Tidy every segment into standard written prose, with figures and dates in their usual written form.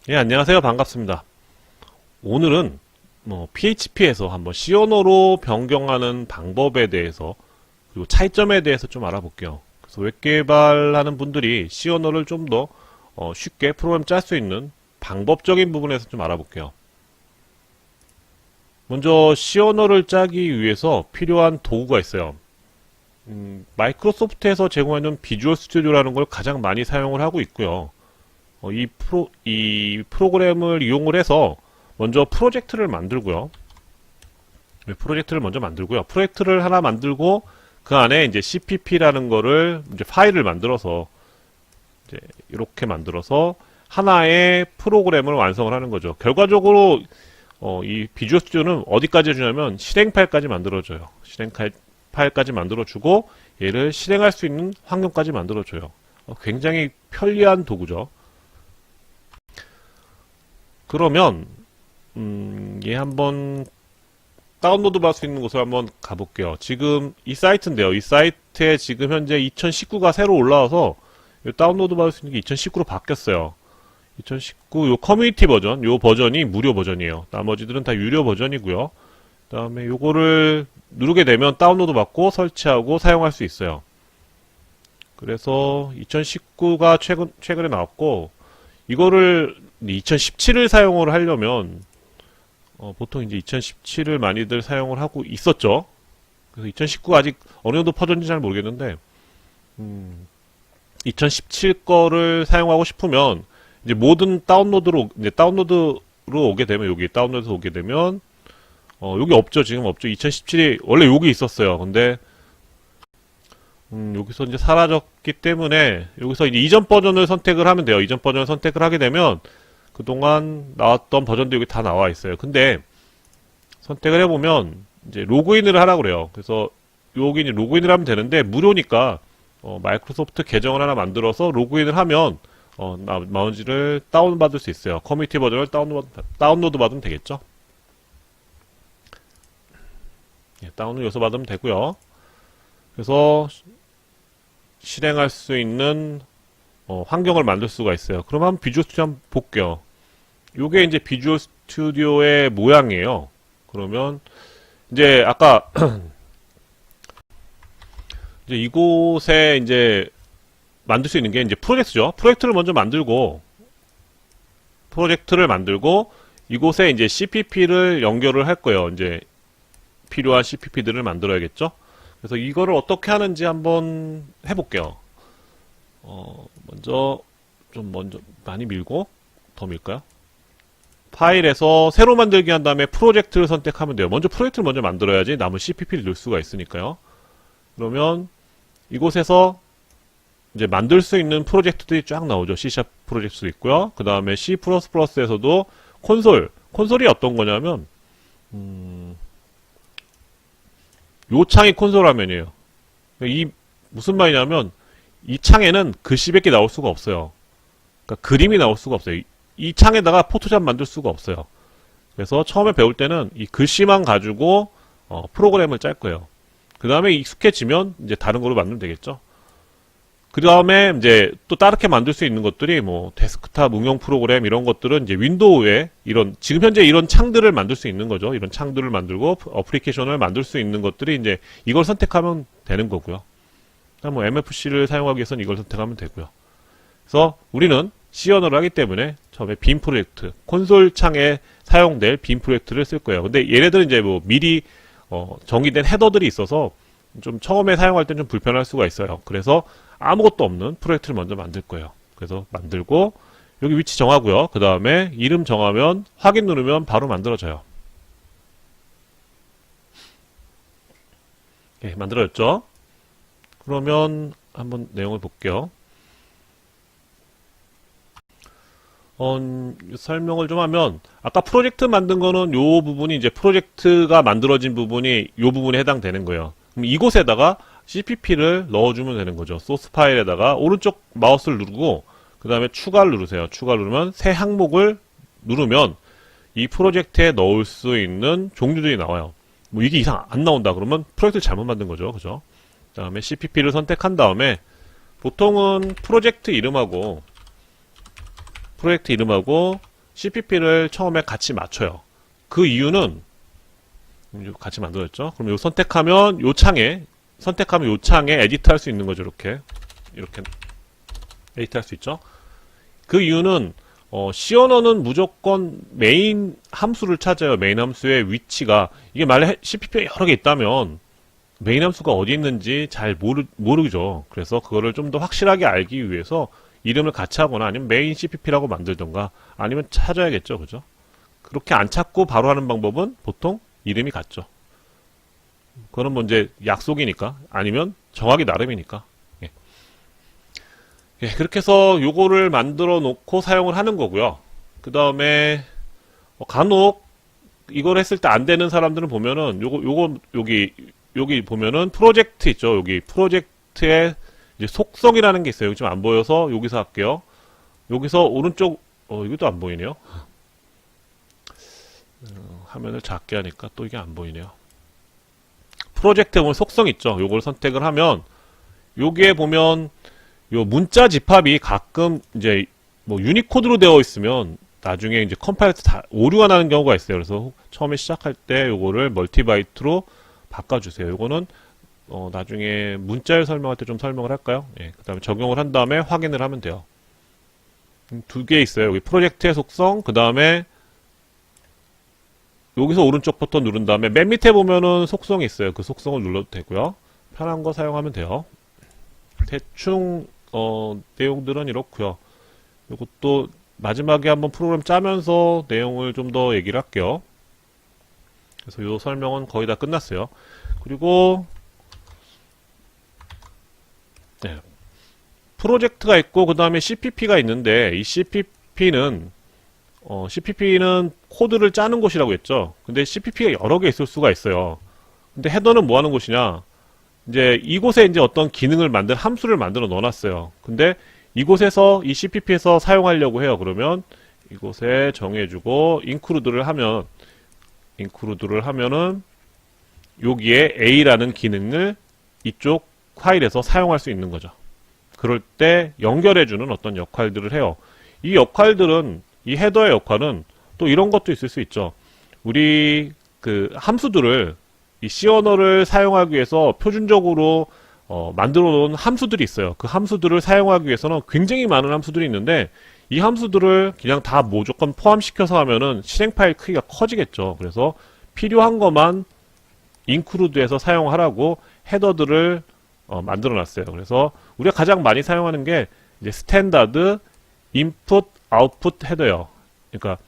예, 안녕하세요. 반갑습니다. 오늘은 PHP에서 한번 C 언어로 변경하는 방법에 대해서 그리고 차이점에 대해서 좀 알아볼게요. 그래서 웹 개발하는 분들이 C 언어를 좀 더 쉽게 프로그램 짤 수 있는 방법적인 부분에서 좀 알아볼게요. 먼저 C 언어를 짜기 위해서 필요한 도구가 있어요. 마이크로소프트에서 제공하는 비주얼 스튜디오라는 걸 가장 많이 사용을 하고 있고요. 이 프로그램을 이용을 해서 먼저 프로젝트를 만들고요. 프로젝트를 하나 만들고 그 안에 이제 CPP라는 거를 이제 파일을 만들어서 이제 이렇게 만들어서 하나의 프로그램을 완성을 하는 거죠. 결과적으로 이 비주얼 스튜디오는 어디까지 해주냐면 실행 파일까지 만들어줘요. 파일까지 만들어주고 얘를 실행할 수 있는 환경까지 만들어줘요. 굉장히 편리한 도구죠. 그러면 얘 한번 다운로드 받을 수 있는 곳을 한번 가볼게요. 지금 이 사이트인데요. 이 사이트에 지금 현재 2019가 새로 올라와서 다운로드 받을 수 있는 게 2019로 바뀌었어요. 2019 요 커뮤니티 버전, 요 버전이 무료 버전이에요. 나머지들은 다 유료 버전이고요. 그 다음에 요거를 누르게 되면 다운로드 받고 설치하고 사용할 수 있어요. 그래서 2019가 최근에 나왔고 이거를 2017을 사용을 하려면 보통 이제 2017을 많이들 사용을 하고 있었죠. 그래서 2019가 아직 어느 정도 퍼졌는지 잘 모르겠는데 2017 거를 사용하고 싶으면 이제 모든 다운로드로 오게 되면 여기 다운로드에서 오게 되면 여기 없죠. 지금 없죠. 2017이 원래 여기 있었어요. 근데 여기서 이제 사라졌기 때문에 여기서 이제 이전 버전을 선택을 하면 돼요. 이전 버전을 선택을 하게 되면 그동안 나왔던 버전도 여기 다 나와 있어요. 근데 선택을 해보면 이제 로그인을 하라고 그래요. 그래서 여기 이제 로그인을 하면 되는데 무료니까 마이크로소프트 계정을 하나 만들어서 로그인을 하면 나머지를 다운받을 수 있어요. 커뮤니티 버전을 다운로드 받으면 되겠죠. 예, 다운을 여기서 받으면 되고요. 그래서 실행할 수 있는 환경을 만들 수가 있어요. 그럼 한번 비주얼 스튜디오 한번 볼게요. 요게 이제 비주얼 스튜디오의 모양이에요. 그러면 이제 아까 이제 이곳에 이제 만들 수 있는 게 이제 프로젝트죠. 프로젝트를 만들고 이곳에 이제 CPP를 연결을 할 거예요. 이제 필요한 CPP들을 만들어야겠죠. 그래서 이거를 어떻게 하는지 한번 해볼게요. 먼저 많이 밀고 더 밀까요? 파일에서 새로 만들기 한 다음에 프로젝트를 선택하면 돼요. 프로젝트를 먼저 만들어야지 남은 CPP를 넣을 수가 있으니까요. 그러면 이곳에서 이제 만들 수 있는 프로젝트들이 쫙 나오죠. C# 프로젝트도 있고요. 그 다음에 C++에서도 콘솔이 어떤 거냐면 요 창이 콘솔 화면이에요. 이 무슨 말이냐면 이 창에는 글씨밖에 나올 수가 없어요. 그러니까 그림이 나올 수가 없어요. 이 창에다가 포토샵 만들 수가 없어요. 그래서 처음에 배울 때는 이 글씨만 가지고 프로그램을 짤 거예요. 그 다음에 익숙해지면 이제 다른 걸로 만들면 되겠죠. 그 다음에 이제 또 다르게 만들 수 있는 것들이 뭐 데스크탑 응용 프로그램 이런 것들은 이제 윈도우에 지금 현재 이런 창들을 만들 수 있는 거죠. 이런 창들을 만들고 어플리케이션을 만들 수 있는 것들이 이제 이걸 선택하면 되는 거고요. 뭐 MFC를 사용하기 위해서는 이걸 선택하면 되고요. 그래서 우리는 C 언어를 하기 때문에 처음에 빔 프로젝트, 콘솔 창에 사용될 빔 프로젝트를 쓸 거예요. 근데 얘네들은 이제 뭐 미리 정의된 헤더들이 있어서 좀 처음에 사용할 땐 좀 불편할 수가 있어요. 그래서 아무것도 없는 프로젝트를 먼저 만들 거예요. 그래서 만들고 여기 위치 정하고요. 그 다음에 이름 정하면 확인 누르면 바로 만들어져요. 예, 만들어졌죠? 그러면 한번 내용을 볼게요. 설명을 좀 하면 아까 프로젝트 만든 거는 요 부분이 이제 프로젝트가 만들어진 부분이 요 부분에 해당되는 거예요. 그럼 이곳에다가 CPP를 넣어주면 되는 거죠. 소스 파일에다가 오른쪽 마우스를 누르고 그 다음에 추가를 누르세요. 추가를 누르면 새 항목을 누르면 이 프로젝트에 넣을 수 있는 종류들이 나와요. 뭐 이게 이상 안 나온다 그러면 프로젝트를 잘못 만든 거죠. 그죠? 그 다음에 CPP를 선택한 다음에 보통은 프로젝트 이름하고 CPP를 처음에 같이 맞춰요. 그 이유는 같이 만들었죠. 그럼 요 선택하면 요 창에 에디트 할 수 있는 거죠. 이렇게 에디트 할 수 있죠. 그 이유는 시언어는 무조건 메인 함수를 찾아요. 메인 함수의 위치가 이게 만약 CPP가 여러 개 있다면 메인 함수가 어디 있는지 잘 모르죠. 그래서 그거를 좀 더 확실하게 알기 위해서 이름을 같이 하거나 아니면 메인 CPP라고 만들던가 아니면 찾아야겠죠. 그죠? 그렇게 안 찾고 바로 하는 방법은 보통 이름이 같죠. 그거는 뭐 이제 약속이니까 아니면 정하기 나름이니까. 예. 예, 그렇게 해서 요거를 만들어 놓고 사용을 하는 거고요. 그 다음에 간혹 이걸 했을 때 안 되는 사람들은 보면은 여기 보면은 프로젝트 있죠. 여기 프로젝트에 이제 속성이라는 게 있어요. 여기 지금 안 보여서 여기서 할게요. 여기서 오른쪽 이것도 안 보이네요. 화면을 작게 하니까 또 이게 안 보이네요. 프로젝트에 보면 속성 있죠. 요걸 선택을 하면 여기에 보면 요 문자 집합이 가끔 이제 뭐 유니코드로 되어 있으면 나중에 이제 컴파일에서 다 오류가 나는 경우가 있어요. 그래서 처음에 시작할 때 요거를 멀티바이트로 바꿔주세요. 요거는 나중에 문자를 설명할 때 좀 설명을 할까요? 예, 그 다음에 적용을 한 다음에 확인을 하면 돼요. 두 개 있어요. 여기 프로젝트의 속성, 그 다음에 여기서 오른쪽 버튼 누른 다음에 맨 밑에 보면은 속성이 있어요. 그 속성을 눌러도 되고요. 편한 거 사용하면 돼요. 대충 내용들은 이렇고요. 이것도 마지막에 한번 프로그램 짜면서 내용을 좀 더 얘기를 할게요. 그래서 이 설명은 거의 다 끝났어요. 그리고 네, 프로젝트가 있고 그 다음에 CPP가 있는데 이 CPP는 코드를 짜는 곳이라고 했죠. 근데 CPP가 여러 개 있을 수가 있어요. 근데 헤더는 뭐 하는 곳이냐? 이제 이곳에 이제 어떤 기능을 함수를 만들어 넣어놨어요. 근데 이곳에서 이 CPP에서 사용하려고 해요. 그러면 이곳에 정해주고 include를 하면은 여기에 A라는 기능을 이쪽 파일에서 사용할 수 있는 거죠. 그럴 때 연결해주는 어떤 역할들을 해요. 이 역할들은 이 헤더의 역할은 또 이런 것도 있을 수 있죠. 우리 그 함수들을 이 C 언어를 사용하기 위해서 표준적으로 만들어 놓은 함수들이 있어요. 그 함수들을 사용하기 위해서는 굉장히 많은 함수들이 있는데 이 함수들을 그냥 다 무조건 포함시켜서 하면은 실행 파일 크기가 커지겠죠. 그래서 필요한 것만 include해서 사용하라고 헤더들을 만들어 놨어요. 그래서 우리가 가장 많이 사용하는 게 이제 스탠다드 인풋 아웃풋 헤더예요. 그러니까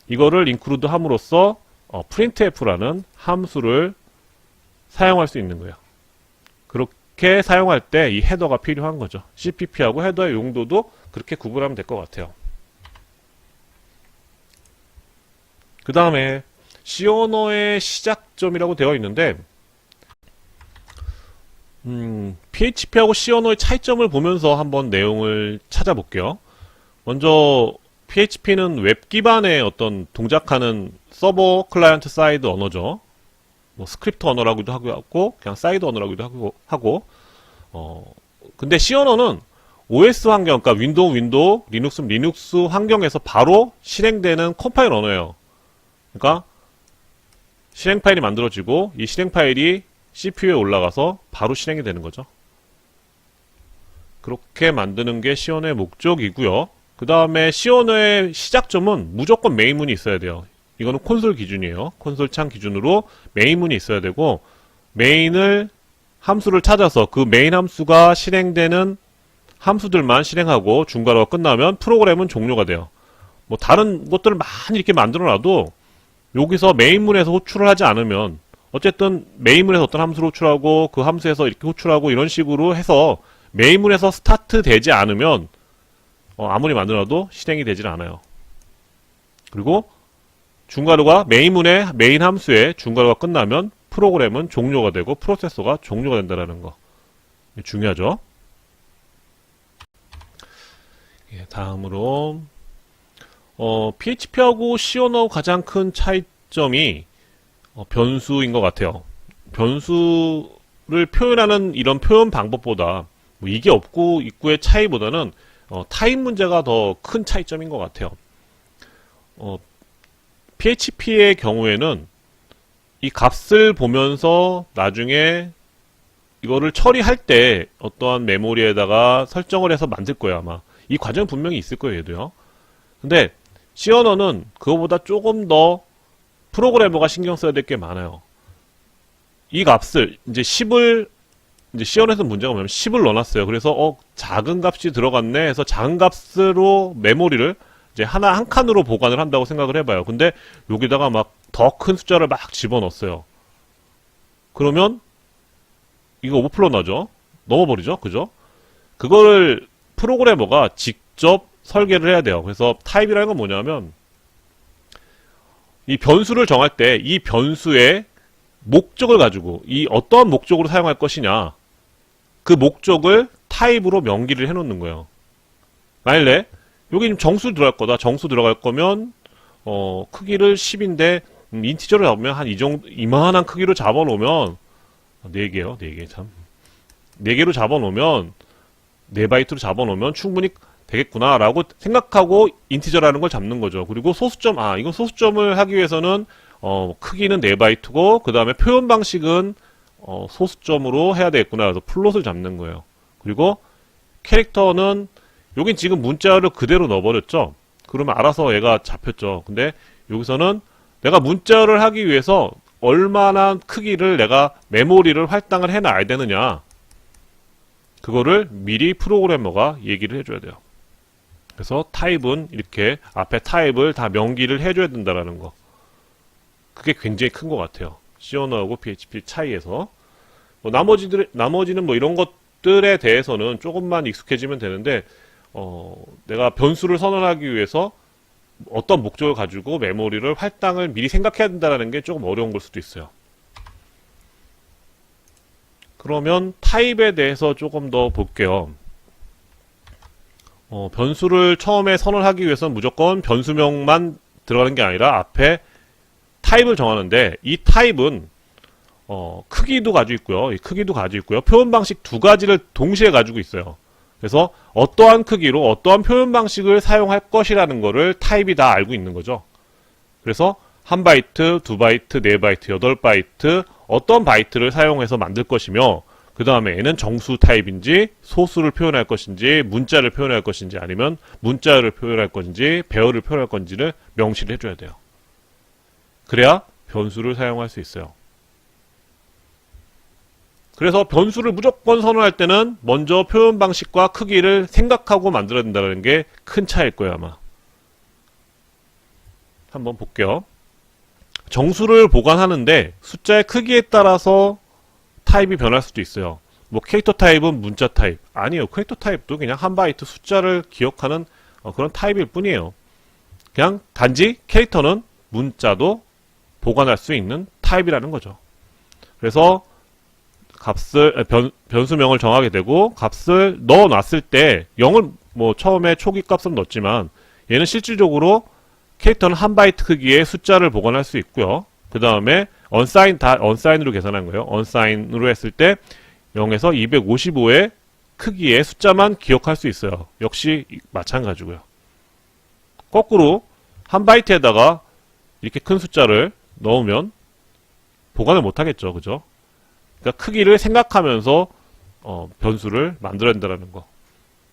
이거를 include 함으로써 printf라는 함수를 사용할 수 있는 거예요. 그렇게 사용할 때 이 헤더가 필요한 거죠. CPP하고 헤더의 용도도 그렇게 구분하면 될 것 같아요. 그 다음에 C 언어의 시작점이라고 되어 있는데 PHP하고 C 언어의 차이점을 보면서 한번 내용을 찾아볼게요. 먼저 PHP는 웹 기반의 어떤 동작하는 서버 클라이언트 사이드 언어죠. 뭐 스크립트 언어라고도 하고 그냥 사이드 언어라고도 하고 근데 C 언어는 OS 환경, 그러니까 윈도우, 리눅스 환경에서 바로 실행되는 컴파일 언어예요. 그러니까 실행 파일이 만들어지고 이 실행 파일이 CPU에 올라가서 바로 실행이 되는 거죠. 그렇게 만드는 게 C 언어의 목적이고요. 그 다음에 C 언어의 시작점은 무조건 메인문이 있어야 돼요. 이거는 콘솔 기준이에요. 콘솔 창 기준으로 메인문이 있어야 되고 메인을 함수를 찾아서 그 메인 함수가 실행되는 함수들만 실행하고 중괄호가 끝나면 프로그램은 종료가 돼요. 뭐 다른 것들을 많이 이렇게 만들어놔도 여기서 메인문에서 호출을 하지 않으면 어쨌든 메인문에서 어떤 함수를 호출하고 그 함수에서 이렇게 호출하고 이런 식으로 해서 메인문에서 스타트 되지 않으면 아무리 만들어도 실행이 되질 않아요. 그리고 중괄호가 메인 함수의 중괄호가 끝나면 프로그램은 종료가 되고 프로세서가 종료가 된다는 거 중요하죠. 예, 다음으로 PHP하고 C 언어 가장 큰 차이점이 변수인 것 같아요. 변수를 표현하는 이런 표현 방법보다 뭐 이게 없고 있고의 차이보다는 타입 문제가 더 큰 차이점인 것 같아요. PHP의 경우에는 이 값을 보면서 나중에 이거를 처리할 때 어떠한 메모리에다가 설정을 해서 만들 거예요, 아마. 이 과정은 분명히 있을 거예요, 얘도요. 근데 C 언어는 그거보다 조금 더 프로그래머가 신경 써야 될 게 많아요. 이 값을 이제 10을 이제 C 언어에서 문제가 뭐냐면 10을 넣어놨어요. 그래서 작은 값이 들어갔네 해서 작은 값으로 메모리를 이제 한 칸으로 보관을 한다고 생각을 해봐요. 근데 여기다가 막 더 큰 숫자를 막 집어넣었어요. 그러면 이거 오버플로 나죠? 넘어버리죠? 그죠? 그거를 프로그래머가 직접 설계를 해야 돼요. 그래서 타입이라는 건 뭐냐면 이 변수를 정할 때 이 변수의 목적을 가지고 이 어떠한 목적으로 사용할 것이냐, 그 목적을 타입으로 명기를 해놓는 거예요. 만일에 여기 지금 정수 들어갈 거다. 정수 들어갈 거면 크기를 10인데 인티저를 잡으면 한 이 정도 이만한 크기로 잡아놓으면 4개요. 4개 참. 4개로 잡아놓으면 4바이트로 잡아놓으면 충분히 되겠구나라고 생각하고 인티저라는 걸 잡는 거죠. 그리고 소수점, 이건 소수점을 하기 위해서는 크기는 4바이트고 그 다음에 표현 방식은 소수점으로 해야 되겠구나. 그래서 플롯을 잡는 거예요. 그리고 캐릭터는 여긴 지금 문자를 그대로 넣어버렸죠. 그러면 알아서 얘가 잡혔죠. 근데 여기서는 내가 문자를 하기 위해서 얼마나 크기를 내가 메모리를 할당을 해놔야 되느냐, 그거를 미리 프로그래머가 얘기를 해줘야 돼요. 그래서 타입은 이렇게 앞에 타입을 다 명기를 해줘야 된다라는 거, 그게 굉장히 큰 것 같아요. C 언어하고 PHP 차이에서. 나머지는 뭐 이런 것들에 대해서는 조금만 익숙해지면 되는데, 내가 변수를 선언하기 위해서 어떤 목적을 가지고 메모리를 할당을 미리 생각해야 된다는 게 조금 어려운 걸 수도 있어요. 그러면 타입에 대해서 조금 더 볼게요. 변수를 처음에 선언하기 위해서는 무조건 변수명만 들어가는 게 아니라 앞에 타입을 정하는데, 이 타입은 크기도 가지고 있고요. 이 크기도 가지고 있고요. 표현 방식 두 가지를 동시에 가지고 있어요. 그래서 어떠한 크기로 어떠한 표현 방식을 사용할 것이라는 거를 타입이 다 알고 있는 거죠. 그래서 1바이트, 2바이트, 4바이트, 8바이트 어떤 바이트를 사용해서 만들 것이며, 그 다음에 얘는 정수 타입인지 소수를 표현할 것인지 문자를 표현할 것인지 아니면 문자를 표현할 것인지 배열을 표현할 건지를 명시를 해줘야 돼요. 그래야 변수를 사용할 수 있어요. 그래서 변수를 무조건 선언할 때는 먼저 표현 방식과 크기를 생각하고 만들어야 된다는 게 큰 차이일 거예요, 아마. 한번 볼게요. 정수를 보관하는데 숫자의 크기에 따라서 타입이 변할 수도 있어요. 뭐 캐릭터 타입은 문자 타입. 아니에요. 캐릭터 타입도 그냥 1바이트 숫자를 기억하는 그런 타입일 뿐이에요. 그냥 단지 캐릭터는 문자도 보관할 수 있는 타입이라는 거죠. 그래서 변수명을 정하게 되고 값을 넣어놨을 때 0을 뭐 처음에 초기 값은 넣었지만 얘는 실질적으로 캐릭터는 1바이트 크기의 숫자를 보관할 수 있고요. 그 다음에 언사인으로 계산한 거예요. 언사인으로 했을 때 0에서 255의 크기의 숫자만 기억할 수 있어요. 역시 마찬가지고요. 거꾸로 1바이트에다가 이렇게 큰 숫자를 넣으면 보관을 못하겠죠. 그죠? 그러니까 크기를 생각하면서 변수를 만들어야 된다는 거.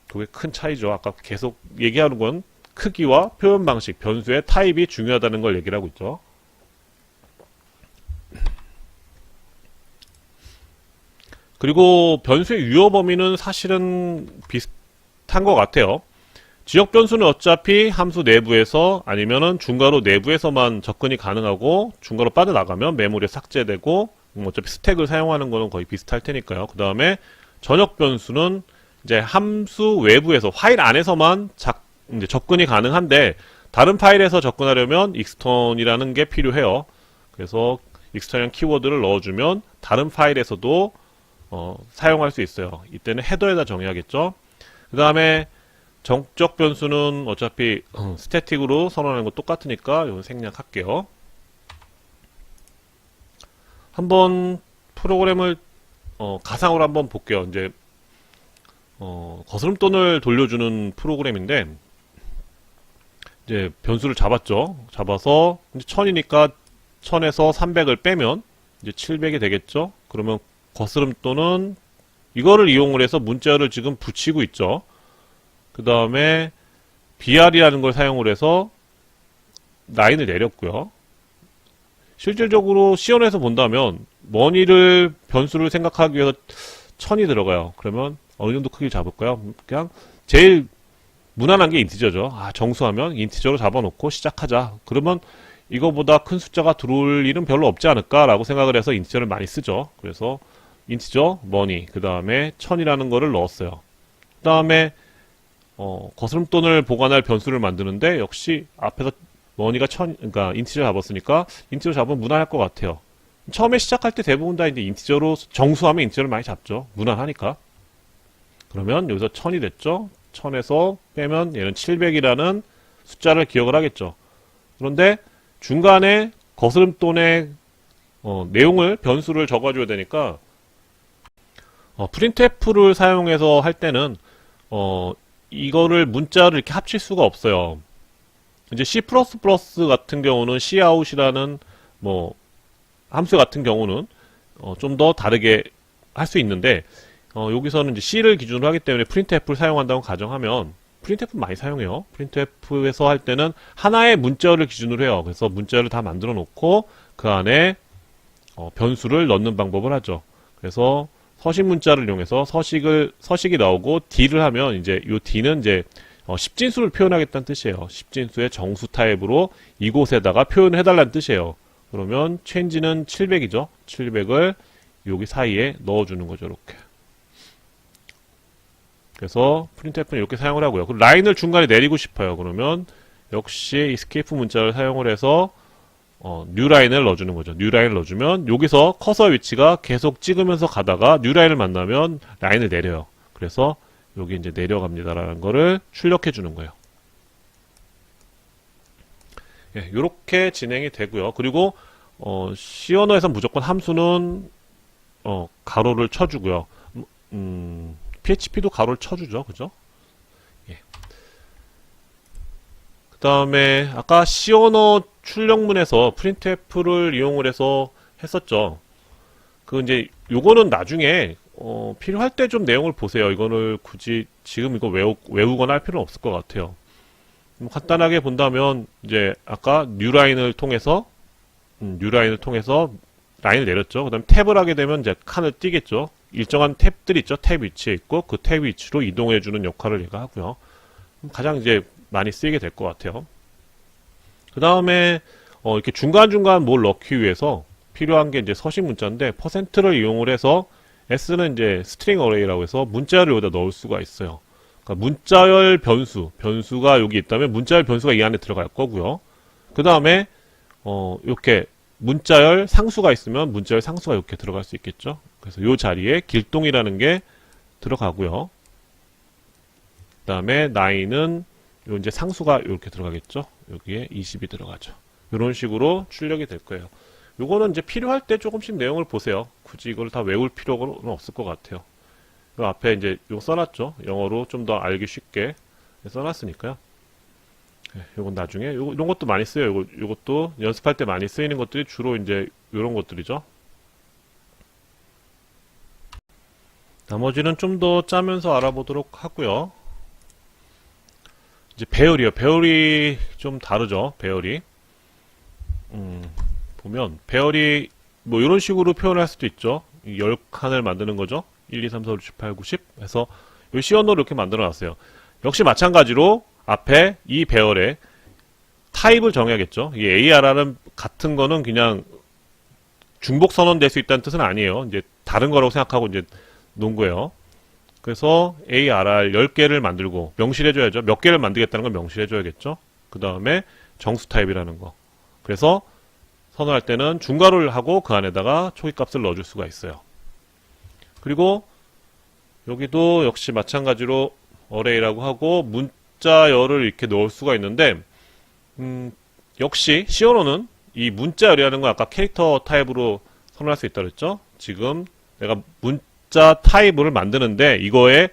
그게 큰 차이죠. 아까 계속 얘기하는 건 크기와 표현 방식, 변수의 타입이 중요하다는 걸 얘기를 하고 있죠. 그리고 변수의 유효 범위는 사실은 비슷한 것 같아요. 지역 변수는 어차피 함수 내부에서 아니면은 중괄호 내부에서만 접근이 가능하고 중괄호 빠져나가면 메모리에 삭제되고 어차피 스택을 사용하는 거는 거의 비슷할 테니까요. 그 다음에 전역 변수는 이제 함수 외부에서 파일 안에서만 이제 접근이 가능한데 다른 파일에서 접근하려면 익스턴이라는 게 필요해요. 그래서 익스턴이라는 키워드를 넣어주면 다른 파일에서도 사용할 수 있어요. 이때는 헤더에다 정의하겠죠. 그 다음에 정적 변수는 어차피 스태틱으로 선언하는 거 똑같으니까 이건 생략할게요. 한번 프로그램을 가상으로 한번 볼게요. 이제 거스름돈을 돌려주는 프로그램인데 이제 변수를 잡았죠. 잡아서 이제 1000이니까 1000에서 300을 빼면 이제 700이 되겠죠. 그러면 거스름 또는 이거를 이용을 해서 문자열을 지금 붙이고 있죠. 그 다음에 BR이라는 걸 사용을 해서 라인을 내렸고요. 실질적으로 시연에서 본다면 머니를 변수를 생각하기 위해서 1000이 들어가요. 그러면 어느 정도 크기를 잡을까요? 그냥 제일 무난한 게 인티저죠. 정수하면 인티저로 잡아놓고 시작하자. 그러면 이거보다 큰 숫자가 들어올 일은 별로 없지 않을까라고 생각을 해서 인티저를 많이 쓰죠. 그래서 인티저, 머니, 그 다음에 1000이라는 거를 넣었어요. 그 다음에 거스름돈을 보관할 변수를 만드는데 역시 앞에서 머니가 1000, 그러니까 인티저 잡았으니까 인티저 잡으면 무난할 것 같아요. 처음에 시작할 때 대부분 다 이제 인티저로 정수하면 인티저를 많이 잡죠. 무난하니까. 그러면 여기서 1000이 됐죠. 1000에서 빼면 얘는 700이라는 숫자를 기억을 하겠죠. 그런데 중간에 거스름돈의 내용을 변수를 적어줘야 되니까 프린트F를 사용해서 할 때는 이거를 문자를 이렇게 합칠 수가 없어요. 이제 C++ 같은 경우는 cout이라는 뭐 함수 같은 경우는 좀 더 다르게 할 수 있는데 여기서는 이제 C를 기준으로 하기 때문에 printf를 사용한다고 가정하면 printf 많이 사용해요. printf에서 할 때는 하나의 문자열을 기준으로 해요. 그래서 문자열을 다 만들어 놓고 그 안에 변수를 넣는 방법을 하죠. 그래서 서식 문자를 이용해서 서식이 나오고 D를 하면 이제 이 D는 이제 10진수를 표현하겠다는 뜻이에요. 10진수의 정수 타입으로 이곳에다가 표현을 해달라는 뜻이에요. 그러면 change는 700이죠. 700을 여기 사이에 넣어주는 거죠. 이렇게. 그래서 printf는 이렇게 사용을 하고요. 그리고 라인을 중간에 내리고 싶어요. 그러면 역시 escape 문자를 사용을 해서 뉴라인을 넣어주는 거죠. 뉴라인을 넣어주면 여기서 커서 위치가 계속 찍으면서 가다가 뉴라인을 만나면 라인을 내려요. 그래서 여기 이제 내려갑니다라는 거를 출력해 주는 거예요. 예, 이렇게 진행이 되고요. 그리고 C 언어에서 무조건 함수는 가로를 쳐주고요. PHP도 가로를 쳐주죠. 그죠? 예. 그 다음에 아까 C 언어 출력문에서 printf를 이용을 해서 했었죠. 그 이제 요거는 나중에 필요할 때 좀 내용을 보세요. 이거를 굳이 지금 이거 외우거나 할 필요는 없을 것 같아요. 간단하게 본다면 이제 아까 뉴라인을 통해서 라인을 내렸죠. 그 다음에 탭을 하게 되면 이제 칸을 띄겠죠. 일정한 탭들이 있죠. 탭 위치에 있고 그 탭 위치로 이동해주는 역할을 얘가 하고요. 가장 이제 많이 쓰이게 될 것 같아요. 그 다음에 이렇게 중간중간 뭘 넣기 위해서 필요한 게 이제 서식 문자인데 퍼센트를 이용을 해서 S는 이제 스트링 어레이라고 해서 문자열을 여기다 넣을 수가 있어요. 그러니까 문자열 변수가 여기 있다면 문자열 변수가 이 안에 들어갈 거고요. 그 다음에 이렇게 문자열 상수가 있으면 문자열 상수가 이렇게 들어갈 수 있겠죠. 그래서 이 자리에 길동이라는 게 들어가고요. 그 다음에 나이는 요 이제 상수가 이렇게 들어가겠죠. 여기에 20이 들어가죠. 이런 식으로 출력이 될 거예요. 요거는 이제 필요할 때 조금씩 내용을 보세요. 굳이 이걸 다 외울 필요는 없을 것 같아요. 요 앞에 이제 요 써놨죠. 영어로 좀 더 알기 쉽게 써놨으니까요. 요건 나중에 이런 것도 많이 쓰여요. 요것도 연습할 때 많이 쓰이는 것들이 주로 이제 요런 것들이죠. 나머지는 좀 더 짜면서 알아보도록 하고요. 이제 배열이요. 배열이 좀 다르죠. 배열이. 보면 배열이 뭐 이런 식으로 표현할 수도 있죠. 10칸을 만드는 거죠. 1, 2, 3, 4, 5, 6, 7, 8, 9, 10 해서 이 시언어를 이렇게 만들어 놨어요. 역시 마찬가지로 앞에 이 배열에 타입을 정해야겠죠. 이 ARR은 같은 거는 그냥 중복 선언될 수 있다는 뜻은 아니에요. 이제 다른 거라고 생각하고 이제 놓은 거예요. 그래서 ARR 10개를 만들고 명시해줘야죠. 몇 개를 만들겠다는 걸 명시해줘야겠죠. 그 다음에 정수 타입이라는 거. 그래서 선언할 때는 중괄호를 하고 그 안에다가 초기값을 넣어줄 수가 있어요. 그리고 여기도 역시 마찬가지로 어레이라고 하고 문자열을 이렇게 넣을 수가 있는데 역시 C 언어는 이 문자열이라는 거 아까 캐릭터 타입으로 선언할 수 있다 그랬죠. 지금 내가 문자 타입을 만드는데 이거에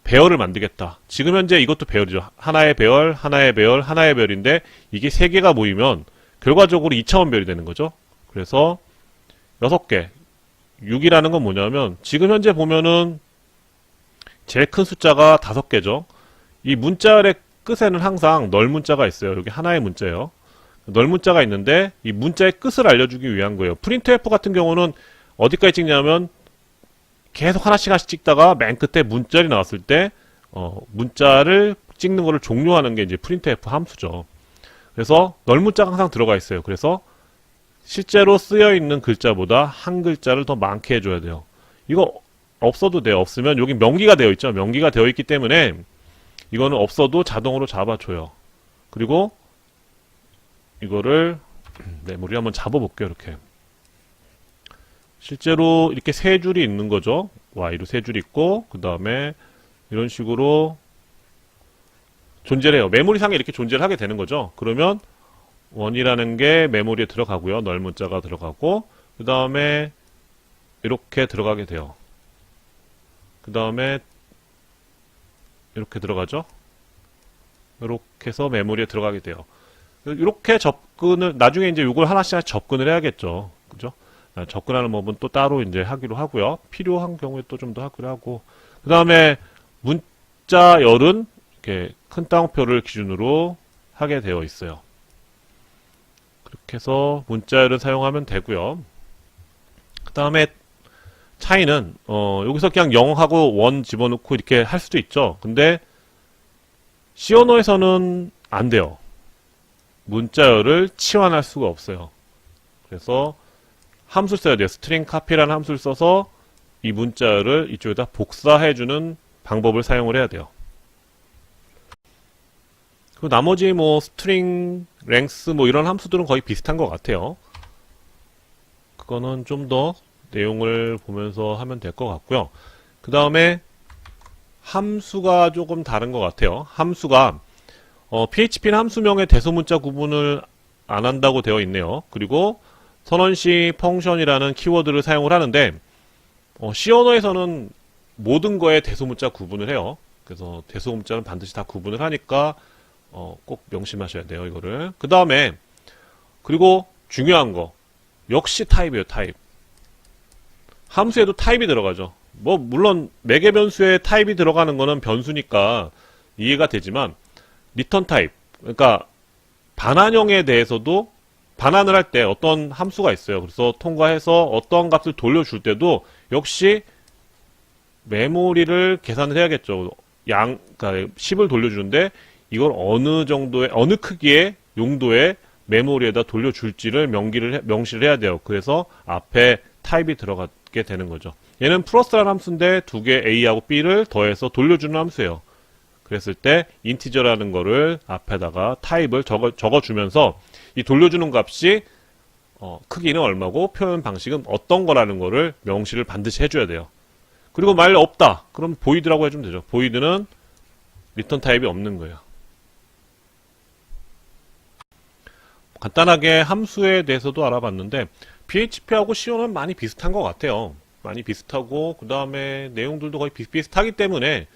배열을 만들겠다. 지금 현재 이것도 배열이죠. 하나의 배열, 하나의 배열, 하나의 배열인데 이게 세 개가 모이면 결과적으로 2차원 배열이 되는 거죠. 그래서 6개. 6이라는 건 뭐냐면 지금 현재 보면은 제일 큰 숫자가 5개죠. 이 문자열의 끝에는 항상 널 문자가 있어요. 여기 하나의 문자예요. 널 문자가 있는데 이 문자의 끝을 알려주기 위한 거예요. 프린트F 같은 경우는 어디까지 찍냐면 계속 하나씩 찍다가 맨 끝에 문자열이 나왔을 때 문자를 찍는 거를 종료하는 게 이제 프린트F 함수죠. 그래서 널 문자가 항상 들어가 있어요. 그래서 실제로 쓰여 있는 글자보다 한 글자를 더 많게 해줘야 돼요. 이거 없어도 돼요. 없으면 여기 명기가 되어 있죠. 명기가 되어 있기 때문에 이거는 없어도 자동으로 잡아줘요. 그리고 이거를 메모리 한번 잡아볼게요. 이렇게 실제로 이렇게 세 줄이 있는 거죠. Y로 세 줄 있고 그 다음에 이런 식으로 존재를 해요. 메모리상에 이렇게 존재를 하게 되는 거죠. 그러면 1이라는 게 메모리에 들어가고요. 널 문자가 들어가고 그 다음에 이렇게 들어가게 돼요. 그 다음에 이렇게 들어가죠. 이렇게 해서 메모리에 들어가게 돼요. 이렇게 접근을 나중에 이제 이걸 하나씩 접근을 해야겠죠. 그죠? 접근하는 법은 또 따로 이제 하기로 하고요. 필요한 경우에 또 좀 더 하기로 하고 그 다음에 문자열은 이렇게 큰 따옴표를 기준으로 하게 되어 있어요. 그렇게 해서 문자열을 사용하면 되고요. 그 다음에 차이는 여기서 그냥 0하고 1 집어넣고 이렇게 할 수도 있죠. 근데 C 언어에서는 안 돼요. 문자열을 치환할 수가 없어요. 그래서 함수를 써야 돼요. 스트링 카피라는 함수를 써서 이 문자열을 이쪽에다 복사해주는 방법을 사용을 해야 돼요. 그 나머지 뭐 스트링, 랭스 뭐 이런 함수들은 거의 비슷한 것 같아요. 그거는 좀 더 내용을 보면서 하면 될 것 같고요. 그 다음에 함수가 조금 다른 것 같아요. 함수가 PHP는 함수명의 대소문자 구분을 안 한다고 되어 있네요. 그리고 선언시 펑션이라는 키워드를 사용을 하는데 C 언어에서는 모든 거에 대소문자 구분을 해요. 그래서 대소문자는 반드시 다 구분을 하니까 꼭 명심하셔야 돼요. 이거를. 그 다음에 그리고 중요한 거 역시 타입이에요. 타입. 함수에도 타입이 들어가죠. 뭐 물론 매개 변수에 타입이 들어가는 거는 변수니까 이해가 되지만 리턴 타입, 그러니까 반환형에 대해서도 반환을 할 때 어떤 함수가 있어요. 그래서 통과해서 어떤 값을 돌려줄 때도 역시 메모리를 계산을 해야겠죠. 그러니까 10을 돌려주는데 이걸 어느 정도의 어느 크기의 용도의 메모리에다 돌려줄지를 명시를 해야 돼요. 그래서 앞에 타입이 들어가게 되는 거죠. 얘는 플러스라는 함수인데 두 개 A하고 B를 더해서 돌려주는 함수예요. 그랬을 때 인티저라는 거를 앞에다가 타입을 적어주면서 이 돌려주는 값이 크기는 얼마고 표현 방식은 어떤 거라는 거를 명시를 반드시 해줘야 돼요. 그리고 만약 없다. 그럼 보이드라고 해주면 되죠. 보이드는 리턴 타입이 없는 거예요. 간단하게 함수에 대해서도 알아봤는데 PHP하고 C는 많이 비슷한 것 같아요. 많이 비슷하고 그 다음에 내용들도 거의 비슷하기 때문에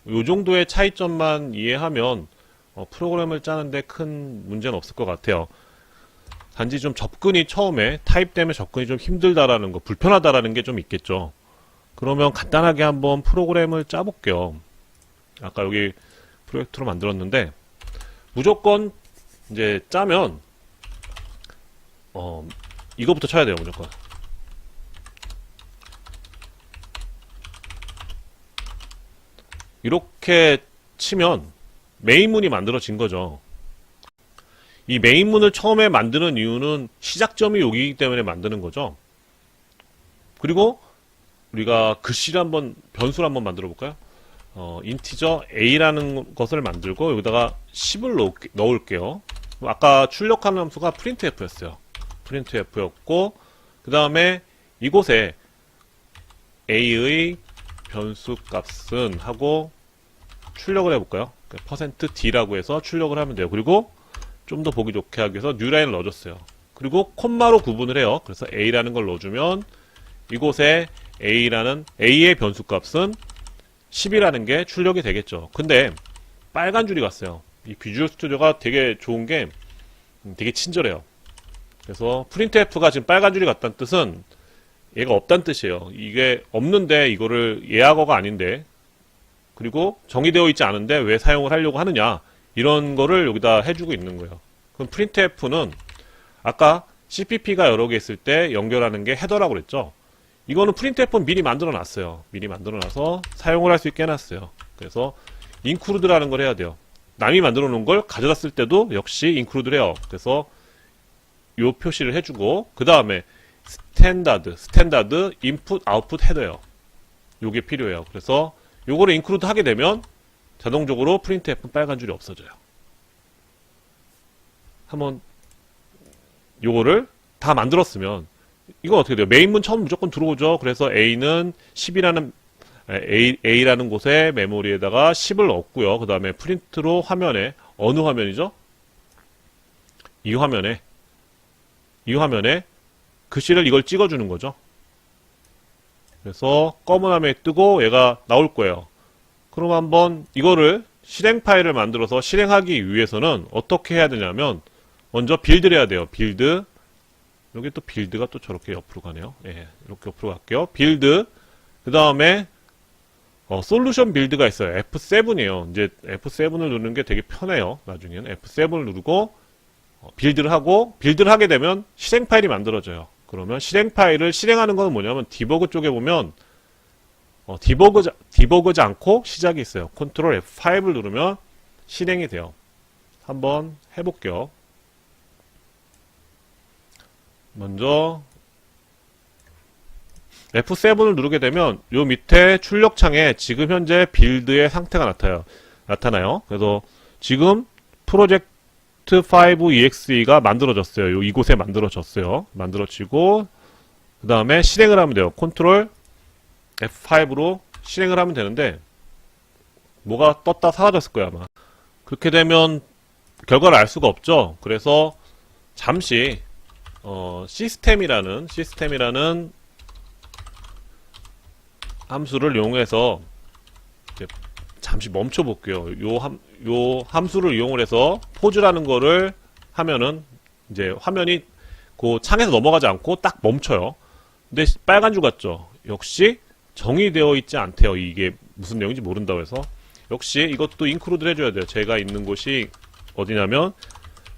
이 정도의 차이점만 이해하면 프로그램을 짜는데 큰 문제는 없을 것 같아요. 단지 좀 접근이 처음에 타입 때문에 접근이 좀 힘들다라는 거, 불편하다라는 게 좀 있겠죠. 그러면 간단하게 한번 프로그램을 짜볼게요. 아까 여기 프로젝트로 만들었는데 무조건 이제 짜면 이거부터 쳐야 돼요. 무조건. 이렇게 치면 메인문이 만들어진 거죠. 이 메인문을 처음에 만드는 이유는 시작점이 여기이기 때문에 만드는 거죠. 그리고 우리가 글씨를 한번 변수를 한번 만들어 볼까요? 인티저 a라는 것을 만들고 여기다가 10을 넣을게요. 아까 출력하는 함수가 printf였어요. printf였고 그 다음에 이곳에 a의 변수 값은 하고 출력을 해볼까요? %d라고 해서 출력을 하면 돼요. 그리고 좀 더 보기 좋게 하기 위해서 뉴라인을 넣어줬어요. 그리고 콤마로 구분을 해요. 그래서 a라는 걸 넣어주면 이곳에 a의 변수 값은 10이라는 게 출력이 되겠죠. 근데 빨간 줄이 갔어요. 이 비주얼 스튜디오가 되게 좋은 게 되게 친절해요. 그래서 printf가 지금 빨간 줄이 갔다는 뜻은 얘가 없다는 뜻이에요. 이게 없는데 이거를 예약어가 아닌데, 그리고 정의되어 있지 않은데 왜 사용을 하려고 하느냐, 이런 거를 여기다 해주고 있는 거예요. 그럼 printf는 아까 CPP가 여러 개 있을 때 연결하는 게 헤더라고 그랬죠. 이거는 printf는 미리 만들어 놨어요. 미리 만들어 놔서 사용을 할 수 있게 해놨어요. 그래서 include라는 걸 해야 돼요. 남이 만들어 놓은 걸 가져다 쓸 때도 역시 include를 해요. 그래서 요 표시를 해주고, 그 다음에 스탠다드 인풋 아웃풋 헤더예요. 요게 필요해요. 그래서 요거를 include 하게 되면 자동적으로 printf는 빨간 줄이 없어져요. 한번 요거를 다 만들었으면 이건 어떻게 돼요? 메인문 처음 무조건 들어오죠. 그래서 A는 10이라는 A라는 곳에 메모리에다가 10을 넣었고요. 그 다음에 프린트로 화면에, 어느 화면이죠? 이 화면에 글씨를 이걸 찍어주는 거죠. 그래서 검은 화면에 뜨고 얘가 나올 거예요. 그럼 한번 이거를 실행 파일을 만들어서 실행하기 위해서는 어떻게 해야 되냐면, 먼저 빌드를 해야 돼요. 빌드. 여기 또 빌드가 또 저렇게 옆으로 가네요. 예, 이렇게 옆으로 갈게요. 빌드. 그 다음에 솔루션 빌드가 있어요. F7이에요. 이제 F7을 누르는 게 되게 편해요. 나중에는 F7을 누르고 빌드를 하고, 빌드를 하게 되면 실행 파일이 만들어져요. 그러면 실행 파일을 실행하는 건 뭐냐면, 디버그 쪽에 보면 디버그지 않고 시작이 있어요. 컨트롤 F5를 누르면 실행이 돼요. 한번 해볼게요. 먼저 F7을 누르게 되면 요 밑에 출력창에 지금 현재 빌드의 상태가 나타나요. 그래서 지금 프로젝트 5EXE가 만들어졌어요. 요 이곳에 만들어졌어요. 만들어지고, 그 다음에 실행을 하면 돼요. 컨트롤 F5로 실행을 하면 되는데, 뭐가 떴다 사라졌을 거야, 아마. 그렇게 되면 결과를 알 수가 없죠. 그래서 잠시 시스템이라는 함수를 이용해서 잠시 멈춰 볼게요. 요 함수를 이용을 해서 포즈라는 거를 하면은 이제 화면이 그 창에서 넘어가지 않고 딱 멈춰요. 근데 빨간 줄 같죠? 역시 정의되어 있지 않대요. 이게 무슨 내용인지 모른다고 해서. 역시 이것도 인크루드를 해줘야 돼요. 제가 있는 곳이 어디냐면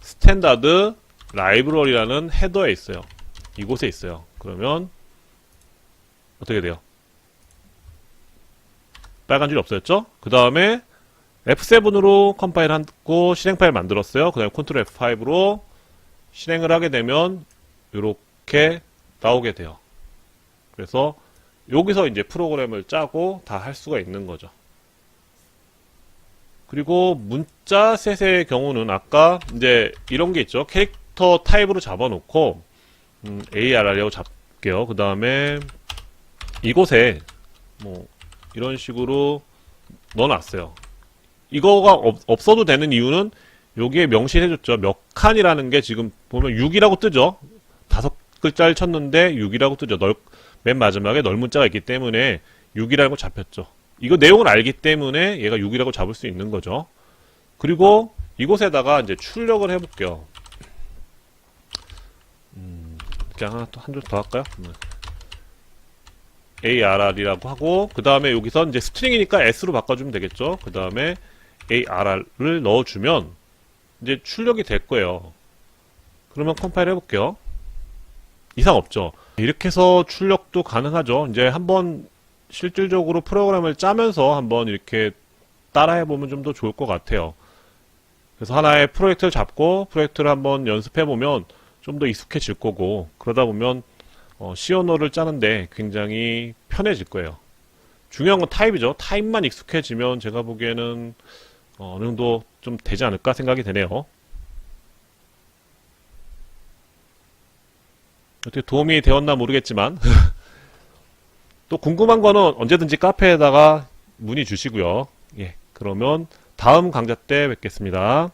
스탠다드 라이브러리라는 헤더에 있어요. 이곳에 있어요. 그러면 어떻게 돼요? 빨간 줄이 없어졌죠? 그 다음에 F7으로 컴파일 하고 실행 파일 만들었어요. 그 다음에 컨트롤 F5로 실행을 하게 되면 이렇게 나오게 돼요. 그래서 여기서 이제 프로그램을 짜고 다 할 수가 있는 거죠. 그리고 문자 셋의 경우는 아까 이제 이런 게 있죠. 캐릭터 타입으로 잡아놓고 ARR이라고 잡게요. 그 다음에 이곳에 뭐 이런 식으로 넣어놨어요. 이거가 없어도 되는 이유는 여기에 명시해줬죠. 몇 칸이라는 게 지금 보면 6이라고 뜨죠. 5글자를 쳤는데 6이라고 뜨죠. 맨 마지막에 널문자가 있기 때문에 6이라고 잡혔죠. 이거 내용을 알기 때문에 얘가 6이라고 잡을 수 있는 거죠. 그리고 이곳에다가 이제 출력을 해볼게요. 그냥 하나 또 한 줄 더 할까요? ARR이라고 하고, 그 다음에 여기서 이제 스트링이니까 S로 바꿔주면 되겠죠. 그 다음에 ARR을 넣어주면 이제 출력이 될 거예요. 그러면 컴파일 해볼게요. 이상 없죠. 이렇게 해서 출력도 가능하죠. 이제 한번 실질적으로 프로그램을 짜면서 한번 이렇게 따라해보면 좀 더 좋을 것 같아요. 그래서 하나의 프로젝트를 잡고 프로젝트를 한번 연습해보면 좀 더 익숙해질 거고, 그러다 보면 C 언어를 짜는데 굉장히 편해질 거예요. 중요한 건 타입이죠. 타입만 익숙해지면 제가 보기에는 어느 정도 좀 되지 않을까 생각이 되네요. 어떻게 도움이 되었나 모르겠지만 또 궁금한 거는 언제든지 카페에다가 문의 주시고요. 예, 그러면 다음 강좌 때 뵙겠습니다.